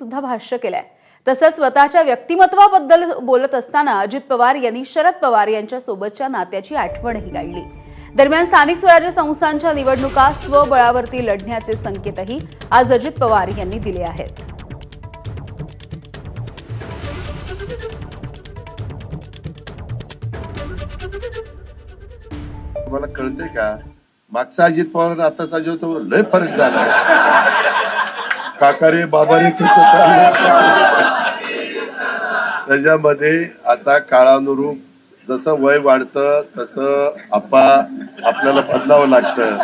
सुद्धा भाष्य केलंय। तसंच स्वतःच्या व्यक्तिमत्वाबद्दल बोलत असताना अजित पवार यांनी शरद पवार यांच्या सोबतच्या नात्याची आठवणही काढली। दरम्यान स्थानिक स्वराज्य संस्थांच्या निवडणुका स्वबळावरती लढण्याचे संकेतही आज अजित पवार यांनी दिले आहेत। तुम्हाला कळतंय का, मागचा अजित पवार आताचा जो तो लय फरक झाला। काका रे बाबा रे त्याच्यामध्ये आता काळानुरूप जसं वय वाढतं तसं आपल्याला बदलावं लागतं।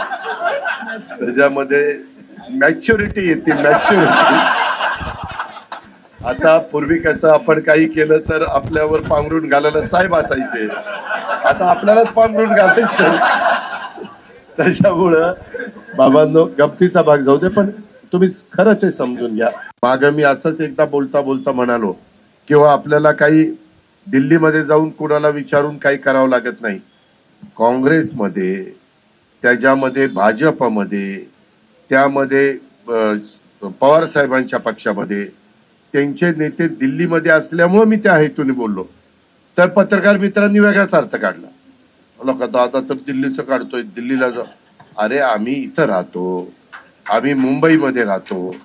त्याच्यामध्ये मॅच्युरिटी येते, मॅच्युरिटी। आता पूर्वी कसं आपण काही केलं तर आपल्यावर पांघरून घालायला साहेब असायचे, आता आपल्यालाच पांघरून घालायचं। त्याच्यामुळं बाबांनो गमतीचा भाग जाऊ दे, पण तुम्ही खरं ते समजून घ्या। मागं मी असंच एकदा बोलता बोलता म्हणालो किंवा आपल्याला काही दिल्लीमध्ये जाऊन कुणाला विचारून काही करावं लागत नाही। काँग्रेसमध्ये, त्याच्यामध्ये भाजपमध्ये, त्यामध्ये पवार साहेबांच्या पक्षामध्ये त्यांचे नेते दिल्लीमध्ये असल्यामुळे मी त्या हेतूने बोललो। तर पत्रकार मित्रांनी वेगळाच अर्थ काढला, लोक दादा तर दिल्लीचं काढतोय, दिल्लीला जा। अरे आम्ही इथं राहतो, आम्ही मुंबईमध्ये राहतो।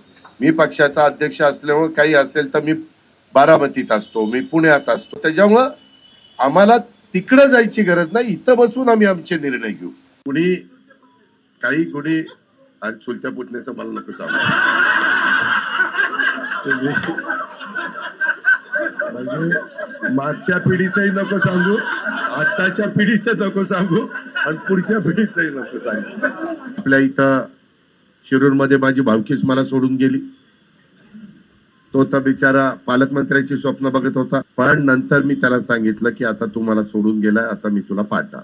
मी पक्षाचा अध्यक्ष असल्यामुळे काही असेल तर मी बारामतीत असतो, मी पुण्यात असतो। त्याच्यामुळं आम्हाला तिकडं जायची गरज नाही, इथं बसून आम्ही आमचे निर्णय घेऊ। कुणी आणि चुलत्या पुतण्याचं मला नको सांगू, म्हणजे मागच्या पिढीचंही नको सांगू, आताच्या पिढीचं नको सांगू, आणि पुढच्या पिढीचंही नको सांगू। आपल्या इथं शिरूरमध्ये माझी भावकीच मला सोडून गेली। तो तर बिचारा पालकमंत्र्याची स्वप्न बघत होता, पण नंतर मी त्याला सांगितलं की आता तू मला सोडून गेलाय, आता मी तुला पाहणार,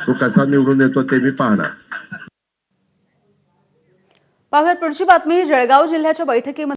तू कसा निवडून येतो ते मी पाहणार। पाहूयात पुढची बातमी। जळगाव जिल्ह्याच्या बैठकीमध्ये